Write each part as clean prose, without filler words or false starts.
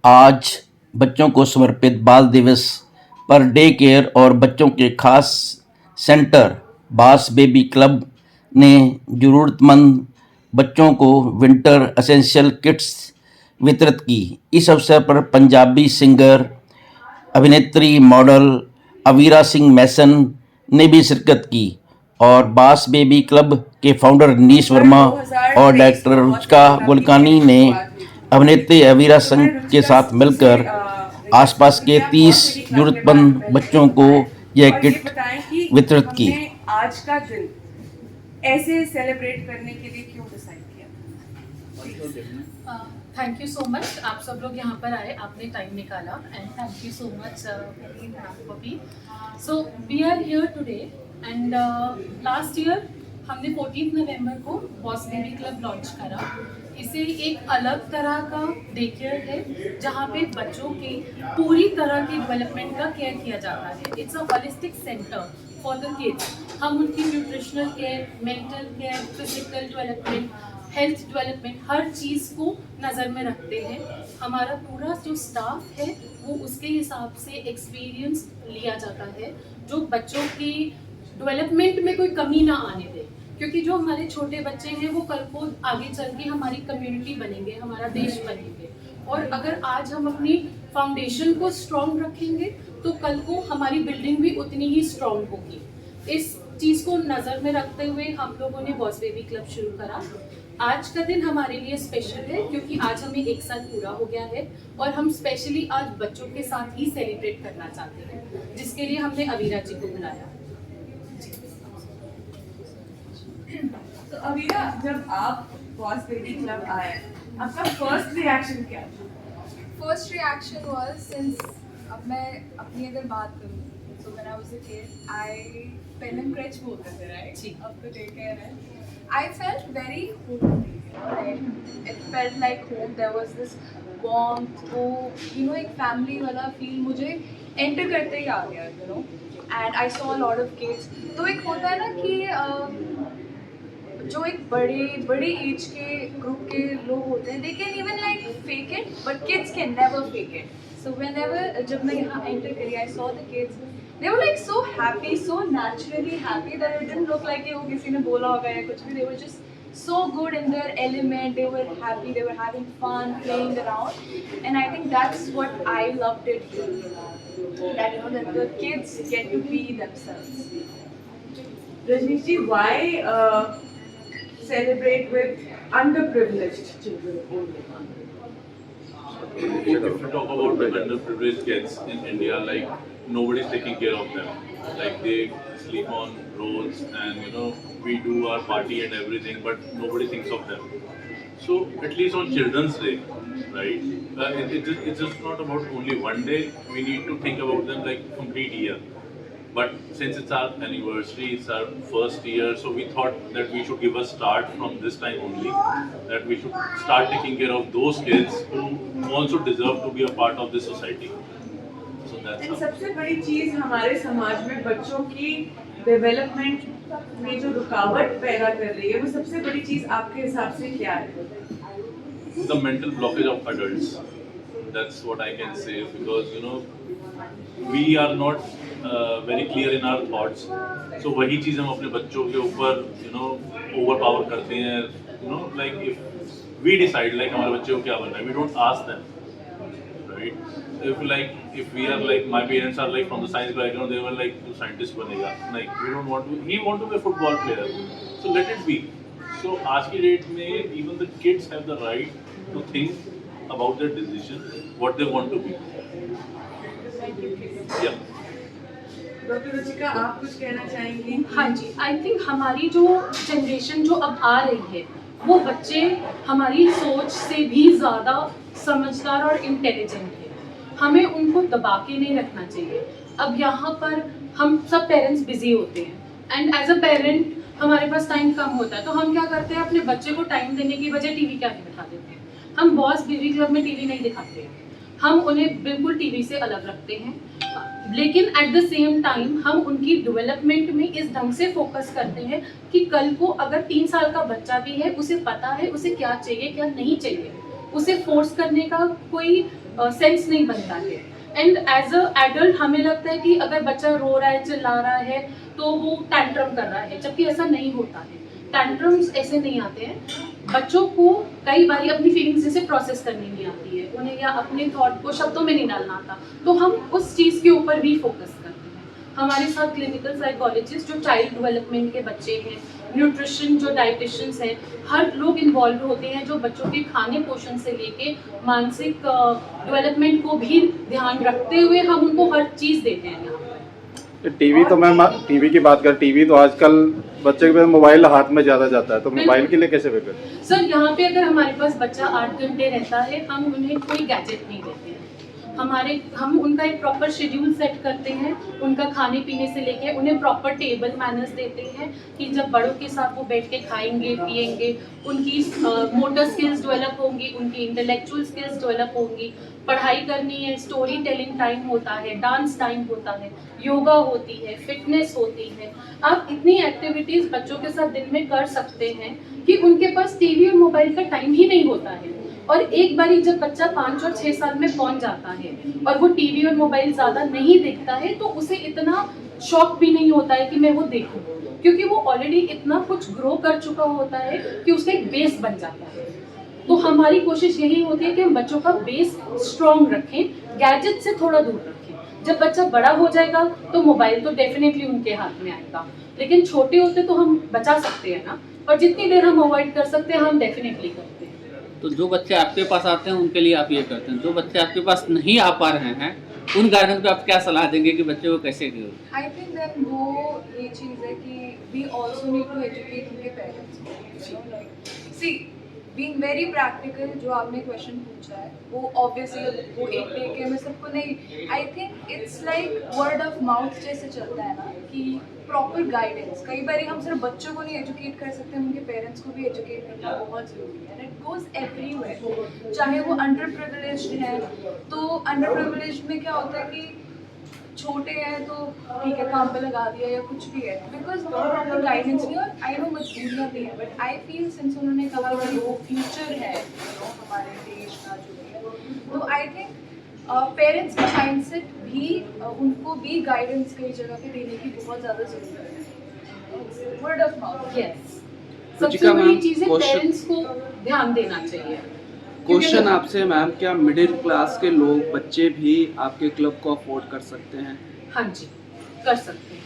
आज बच्चों को समर्पित बाल दिवस पर डे केयर और बच्चों के खास सेंटर बास बेबी क्लब ने ज़रूरतमंद बच्चों को विंटर एसेंशियल किट्स वितरित की। इस अवसर पर पंजाबी सिंगर, अभिनेत्री, मॉडल अवीरा सिंह मैसन ने भी शिरकत की और बास बेबी क्लब के फाउंडर नीश वर्मा और डायरेक्टर रुचिका गुलकानी ने अभिनेत्री अवीरा सिंह के साथ मिलकर आसपास के 30 जरूरतमंद बच्चों को यह किट वितरित की। आज का दिन ऐसे सेलिब्रेट करने के लिए क्यों डिसाइड किया? थैंक यू सो मच, आप सब लोग यहाँ पर आए, आपने टाइम निकाला and thank you so much पपी। So we are here today and last year हमने 14 नवंबर को बॉस बेबी क्लब लॉन्च करा। इसे एक अलग तरह का डे केयर है जहाँ पे बच्चों के पूरी तरह की डेवलपमेंट का केयर किया जाता है। It's a holistic centre for the kids. हम उनकी nutritional care, mental care, physical development, health development, हर चीज़ को नज़र में रखते हैं। हमारा पूरा जो स्टाफ है वो उसके हिसाब से एक्सपीरियंस लिया जाता है जो बच्चों की डेवलपमेंट में कोई कमी ना आने दे, क्योंकि जो हमारे छोटे बच्चे हैं वो कल को आगे चल के हमारी कम्युनिटी बनेंगे, हमारा देश बनेंगे। और अगर आज हम अपनी फाउंडेशन को स्ट्रॉन्ग रखेंगे तो कल को हमारी बिल्डिंग भी उतनी ही स्ट्रॉन्ग होगी। इस चीज़ को नज़र में रखते हुए हम लोगों ने बॉस बेबी क्लब शुरू करा। आज का दिन हमारे लिए स्पेशल है क्योंकि आज हमें 1 साल पूरा हो गया है और हम स्पेशली आज बच्चों के साथ ही सेलिब्रेट करना चाहते हैं, जिसके लिए हमने अवीरा जी को बुलाया। तो अवीरा, जब आप बॉस बेबी क्लब आए, आपका फर्स्ट रिएक्शन क्या था? फर्स्ट रिएक्शन वाज, सिंस अब मैं अपनी अगर बात करूँ तो when I was a kid I pen and creche बोलते थे, राइट? जी। अब तो डे केयर है। I felt very homely, right? It felt like home. There was this warmth, वो एक फैमिली वाला फील मुझे एंटर करते ही आ गया, and I saw a lot of kids. तो एक होता है ना कि जो एक बड़े एज के ग्रुप के लोग होते हैं, they can even like fake it, but kids can never fake it. So whenever जब मैं यहाँ एंटर करी, I saw the kids, they were like so happy, so naturally happy that it didn't look like कि वो किसी ने बोला होगा या कुछ भी। They were just so good in their element, they were happy, they were having fun, playing around, and I think that's what I loved it here, that that the kids get to be themselves. Rajnish ji, why celebrate with underprivileged children only? If you talk about the underprivileged kids in India, like nobody's taking care of them. Like they sleep on roads, and we do our party and everything, but nobody thinks of them. So at least on Children's Day, right? It's just not about only one day. We need to think about them like complete year. But since it's our anniversary, it's our first year, so we thought that we should give a start from this time only. That we should start taking care of those kids who also deserve to be a part of this society. So that's And how. सबसे बड़ी चीज हमारे समाज में बच्चों की development में जो रुकावट पैदा कर रही है, वो सबसे बड़ी चीज आपके हिसाब से क्या है? The mental blockage of adults. That's what I can say, because we are not very clear in our thoughts. So वही चीज़ हम अपने बच्चों के ऊपर overpower करते हैं. Like if we decide like हमारे बच्चे को क्या बनना है, we don't ask them, right? If we are like, my parents are like from the science background, they were like, तू scientist बनेगा. Like we don't want to. He want to be a football player. So let it be. So आज की date में even the kids have the right to think about their decision, what they want to be. Yeah. Doctor Ruchika, आप कुछ कहना चाहेंगी? हाँ जी, I think हमारी जो जनरेशन जो अब आ रही है वो बच्चे हमारी सोच से भी ज़्यादा समझदार और इंटेलिजेंट है। हमें उनको दबा के नहीं रखना चाहिए। अब यहाँ पर हम सब पेरेंट्स बिजी होते हैं एंड एज अ पेरेंट हमारे पास टाइम कम होता है, तो हम क्या करते हैं, अपने बच्चे को टाइम देने की वजह टीवी क्या नहीं दिखा देते हैं। हम बॉस बेबी क्लब में टीवी नहीं दिखाते हैं, हम उन्हें बिल्कुल टीवी से अलग रखते हैं, लेकिन एट द सेम टाइम हम उनकी डेवलपमेंट में इस ढंग से फोकस करते हैं कि कल को अगर 3 साल का बच्चा भी है, उसे पता है उसे क्या चाहिए क्या नहीं चाहिए। उसे फोर्स करने का कोई सेंस नहीं बनता है। एंड एज अ एडल्ट हमें लगता है कि अगर बच्चा रो रहा है, चिल्ला रहा है, तो वो टैंट्रम कर रहा है, जबकि ऐसा नहीं होता है। टैंट्रम्स ऐसे नहीं आते हैं। बच्चों को कई बार अपनी फीलिंग्स जैसे प्रोसेस करनी नहीं आती है उन्हें, या अपने थॉट को शब्दों में नहीं डालना आता, तो हम उस चीज़ के ऊपर भी फोकस करते हैं। हमारे साथ क्लिनिकल साइकोलॉजिस्ट जो चाइल्ड डेवलपमेंट के बच्चे हैं, न्यूट्रिशन जो डाइटिशियंस हैं, हर लोग इन्वॉल्व होते हैं, जो बच्चों के खाने पोषण से लेके मानसिक डेवलपमेंट को भी ध्यान रखते हुए हम उनको हर चीज़ देते हैं यहाँ पर। टीवी तो मैम, टीवी की बात कर, टीवी तो आजकल बच्चे के पास मोबाइल हाथ में ज़्यादा जाता है, तो मोबाइल के लिए कैसे फिक्र? सर यहाँ पे अगर हमारे पास बच्चा 8 घंटे रहता है, हम उन्हें कोई गैजेट नहीं देते हैं। हम उनका एक प्रॉपर शेड्यूल सेट करते हैं, उनका खाने पीने से लेके उन्हें प्रॉपर टेबल मैनर्स देते हैं कि जब बड़ों के साथ वो बैठ के खाएंगे पिएंगे, उनकी मोटर स्किल्स डेवलप होंगी, उनकी इंटेलेक्चुअल स्किल्स डेवलप होंगी, पढ़ाई करनी है, स्टोरी टेलिंग टाइम होता है, डांस टाइम होता है, योगा होती है, फिटनेस होती है। आप इतनी एक्टिविटीज़ बच्चों के साथ दिन में कर सकते हैं कि उनके पास टीवी और मोबाइल का टाइम ही नहीं होता है। और एक बारी जब बच्चा 5 और 6 साल में पहुंच जाता है और वो टीवी और मोबाइल ज़्यादा नहीं देखता है, तो उसे इतना शौक भी नहीं होता है कि मैं वो देखूं, क्योंकि वो ऑलरेडी इतना कुछ ग्रो कर चुका होता है कि उसका एक बेस बन जाता है। तो हमारी कोशिश यही होती है कि हम बच्चों का बेस स्ट्रॉन्ग रखें, गैजेट से थोड़ा दूर रखें। जब बच्चा बड़ा हो जाएगा तो मोबाइल तो डेफिनेटली उनके हाथ में आएगा, लेकिन छोटे होते तो हम बचा सकते हैं ना, और जितनी देर हम अवॉइड कर सकते हैं हम डेफिनेटली करते हैं। तो जो बच्चे आपके पास आते हैं उनके लिए आप ये करते हैं, जो बच्चे आपके पास नहीं आ पा रहे हैं उन गार्जियन को आप क्या सलाह देंगे कि बच्चे को कैसे करें? आई थिंक दैट वो ये चीज़ है कि we also need to educate उनके पेरेंट्स को। सी बीइंग वेरी प्रैक्टिकल, जो आपने क्वेश्चन पूछा है वो ऑब्वियसली वो एक डे के में सबको नहीं, I think it's like word of mouth जैसे चलता है ना, कि प्रॉपर गाइडेंस। कई बार हम सिर्फ बच्चों को नहीं एजुकेट कर सकते, उनके पेरेंट्स को भी एजुकेट करना बहुत ज़रूरी है। इट गोज़ एवरीवेयर, चाहे वो अंडर प्रिविलेज्ड है, तो अंडर प्रिविलेज्ड में क्या होता है कि छोटे हैं तो ठीक है काम पे लगा दिया या कुछ भी है, बिकॉज प्रॉपर गाइडेंस नहीं। और आई नो मजबूरियाँ भी है, बट आई फील सिंस उन्होंने कहा कि वो फ्यूचर है हमारे देश का जो भी है, तो आई थिंक पेरेंट्स का माइंडसेट भी उनको भी गाइडेंस कई जगह पे देने की बहुत ज़्यादा ज़रूरत है। वर्ड ऑफ माउथ, यस, सबसे बड़ी चीज़ है पेरेंट्स को ध्यान देना चाहिए। क्वेश्चन आपसे मैम, क्या मिडिल क्लास के लोग, बच्चे भी आपके क्लब को अफोर्ड कर सकते हैं? हाँ जी, कर सकते हैं।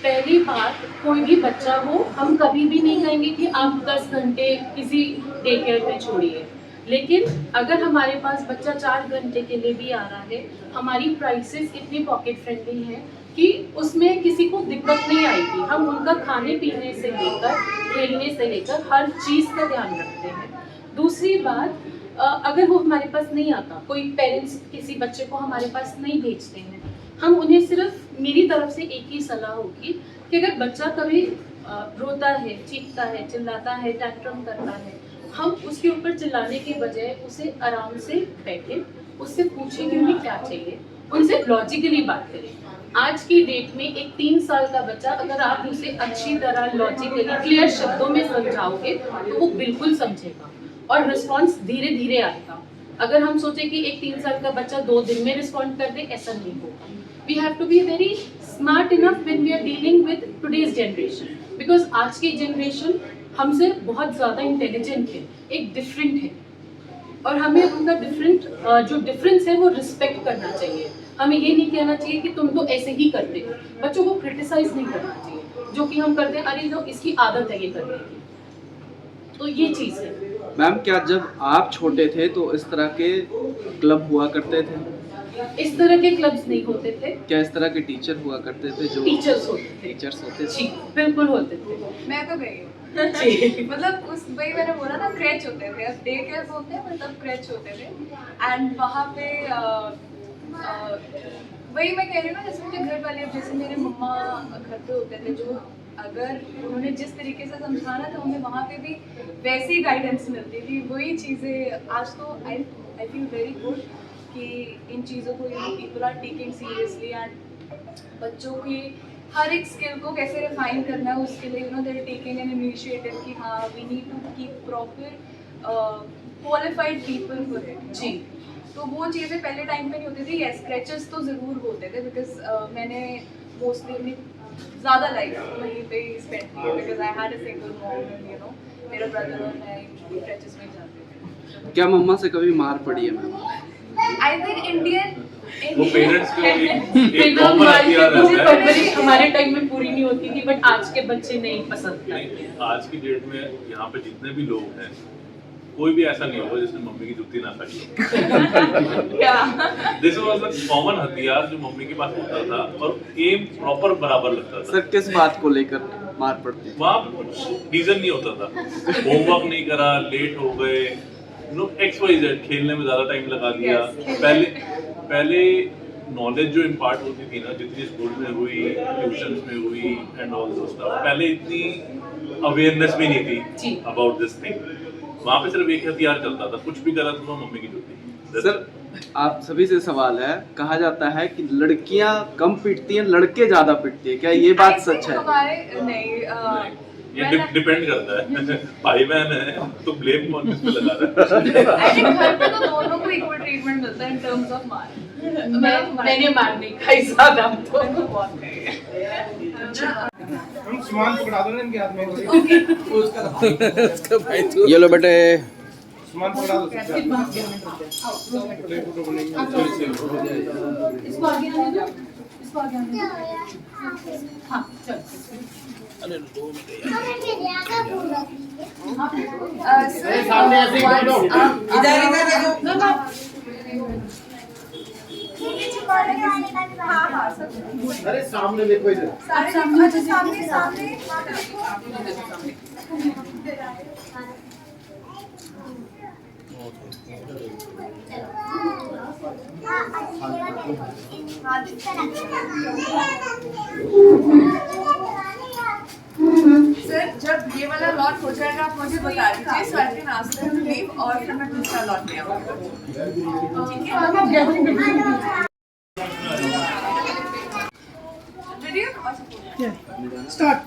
पहली बात, कोई भी बच्चा हो, हम कभी भी नहीं कहेंगे कि आप 10 घंटे किसी डे केयर में छोड़िए, लेकिन अगर हमारे पास बच्चा 4 घंटे के लिए भी आ रहा है, हमारी प्राइसेस इतनी पॉकेट फ्रेंडली हैं कि उसमें किसी को दिक्कत नहीं आएगी। हम उनका खाने पीने से लेकर खेलने से लेकर हर चीज़ का ध्यान रखते हैं। दूसरी बात, अगर वो हमारे पास नहीं आता, कोई पेरेंट्स किसी बच्चे को हमारे पास नहीं भेजते हैं, हम उन्हें सिर्फ, मेरी तरफ से एक ही सलाह होगी कि अगर बच्चा कभी रोता है, चीखता है, चिल्लाता है, टैंट्रम करता है, हम उसके ऊपर चिल्लाने के बजाय उसे आराम से बैठे, उससे पूछें कि उन्हें क्या चाहिए, उनसे लॉजिकली बात करें। आज की डेट में एक 3 साल का बच्चा, अगर आप उसे अच्छी तरह लॉजिकली क्लियर शब्दों में समझाओगे तो वो बिल्कुल समझेगा और रिस्पॉन्स धीरे धीरे आएगा। अगर हम सोचें कि एक 3 साल का बच्चा 2 दिन में रिस्पॉन्ड कर दे, ऐसा नहीं होगा। We have to be very smart enough when we are dealing with today's generation, because आज की जनरेशन हमसे बहुत ज़्यादा इंटेलिजेंट है, एक डिफरेंट है, और हमें उनका जो डिफरेंस है वो रिस्पेक्ट करना चाहिए। हमें ये नहीं कहना चाहिए कि तुम तो ऐसे ही करते हो। बच्चों को क्रिटिसाइज नहीं करना चाहिए, जो कि हम करते हैं, अरे जो इसकी आदत है ये करने की, तो ये चीज़ है। मैम, क्या जब आप छोटे थे तो इस तरह के क्लब हुआ करते थे? इस तरह के क्लब्स नहीं होते थे। क्या इस तरह के टीचर हुआ करते थे? जो टीचर्स होते थे। टीचर्स होते जी, थे, बिल्कुल होते थे। मैं तो गई हूँ जी। मतलब उस वही मैंने बोला ना, क्रैच होते थे, अब डे केयर होते हैं मतलब क्रैच होते थे। एंड वहाँ पे वही मैं कह रही हूँ ना, जैसे मुझे घर वाले, जैसे मेरे मम्मा घर पे होते थे, जो अगर उन्होंने जिस तरीके से समझाना था, उन्हें वहाँ पे भी वैसी गाइडेंस मिलती थी। वही चीज़ें आज तो आई फील वेरी गुड कि इन चीज़ों को people are taking seriously, and बच्चों की हर एक स्किल को कैसे रिफाइन करना है उसके लिए they are taking an initiative कि हाँ we need to keep proper qualified people for it जी। तो वो चीज़ें पहले टाइम पे नहीं होती थी। यस, स्क्रैचेस तो ज़रूर होते थे बिकॉज मैंने मोस्टली अपनी ज़्यादा लाइफ वहीं पे ही स्पेंड की because I had a single mom and you know मेरा ब्रदर और मैं स्क्रैचेस में जाते क्या मम्मा से कभी मार पड़ी है मैम? थे। आई थिंक इंडियन वो पेरेंट्स का एक कॉमन हथियार मुझे रहता है। परवरिश हमारे टाइम में पूरी नहीं होती थी, बट आज के बच्चे नहीं पसंद करते नहीं, हैं। आज की डेट में यहाँ पे जितने भी लोग हैं, कोई भी ऐसा नहीं होगा जिसने मम्मी की जुत्ती ना खाई हो। दिस वाज अ कॉमन हथियार जो मम्मी के पास होता था और एम प्रॉपर बराबर लगता था। सर किस बात को लेकर मार पड़ती है? वहाँ पे कुछ रीजन नहीं होता था, होमवर्क नहीं करा, लेट हो गए, नो XYZ, खेलने में ज्यादा टाइम लगा दिया। पहले नॉलेज जो इम्पार्ट होती थी ना, जितनी स्कूल में हुई, ट्यूशंस में हुई एंड ऑल दिस स्टफ, पहले इतनी अवेयरनेस भी नहीं थी अबाउट दिस थिंग। वहाँ पे सिर्फ एक हथियार चलता था, कुछ भी गलत हुआ मम्मी की जुत्ती। सर आप सभी से सवाल है, कहा जाता है कि लड़कियां कम पिटती हैं, लड़के ज्यादा पिटते हैं, क्या ये बात सच है? हमारे नहीं ये डिपेंड करता है। भाई बहन है तो ब्लेम कौन किस पे लगा रहा है? आई थिंक घर पे तो दोनों को इक्वल ट्रीटमेंट मिलता है इन टर्म्स ऑफ मार। मैंने मार नहीं खाई ज्यादा तो। बहुत खाई। हम सामान पकड़ा दो ना इनके हाथ में। ये लो बेटे। सामान पकड़ा दो सबसे। इसको आगे आने दो, इसको आगे आने दो। हाँ चल। सामने ऐसे ही बैठो। इधर देखो। हाँ हाँ सब अरे सामने देखो इधर। सामने सामने सामने सर जब ये वाला लॉट हो जाएगा आप मुझे बता दीजिए so I can ask them to leave और फिर मैं दूसरा लॉट ले आऊंगा। ठीक है? Video start.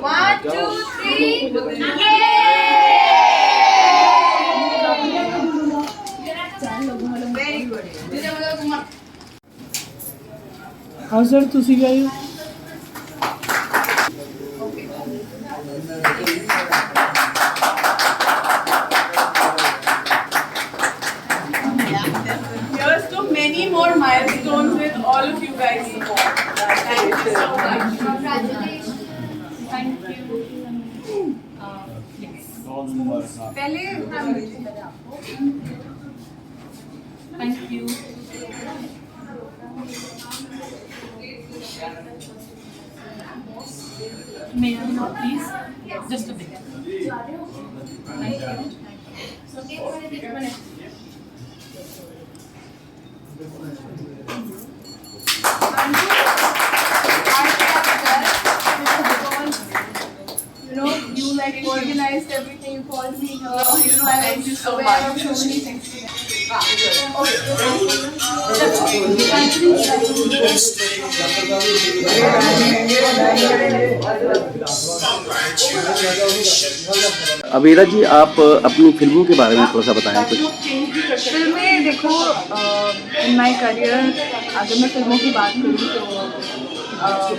1 2 3 very good. हाँ सर तुसी गए Here's to many more milestones with all of you guys support. Thank you so much. Congratulations. Thank you. Yes. पहले Thank you. May I know, please? Just a bit. Thank you. you know, you like organized everything. You called me here. You know, I Thank you so aware much. of so many things. Abira जी, आप अपनी फिल्मों के बारे में थोड़ा सा बताएं कुछ। फिल्में देखो, इन माई करियर अगर मैं फिल्मों की बात करूँ तो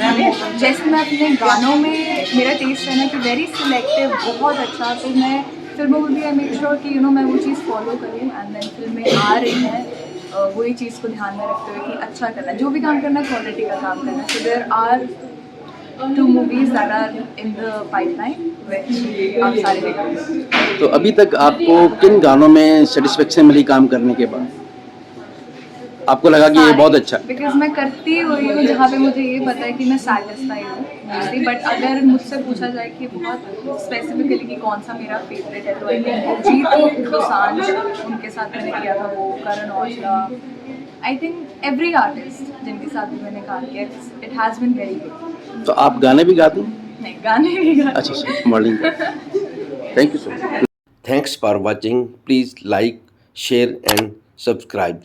जैसे मैं अपने गानों में मेरा टेस्ट है ना कि वेरी सिलेक्टिव, बहुत अच्छा, तो मैं फिल्मों में भी आई मेक श्योर कि यू नो मैं वो चीज़ फॉलो करूँ एंड देन फिल्में आ रही हैं वही चीज़ को ध्यान में रखते हुए कि अच्छा करना है, जो भी काम करना है क्वालिटी का काम करना है। So there are 2 movies that are in the pipeline which आप सारे देखेंगे। तो अभी तक आपको किन गानों में सेटिस्फेक्शन मिली काम करने के बाद? आपको लगा कि ये बहुत अच्छा है? बिकॉज मैं करती हुई हूँ जहाँ पे मुझे ये पता है कि मैं सैटिस्फाइड हूँ मोस्टली, बट अगर मुझसे पूछा जाए कि बहुत स्पेसिफिकली कि कौन सा मेरा फेवरेट है तो आई थिंक जीत दोसांझ उनके साथ मैंने किया था, वो Karan Aujla, I think every artist जिनके साथ भी मैंने काम किया, it has been very good. तो आप गाने भी गाती हैं? नहीं, गाने भी गाते। अच्छा, modelling. Thank you so much. Thanks for watching. Please like, share and subscribe.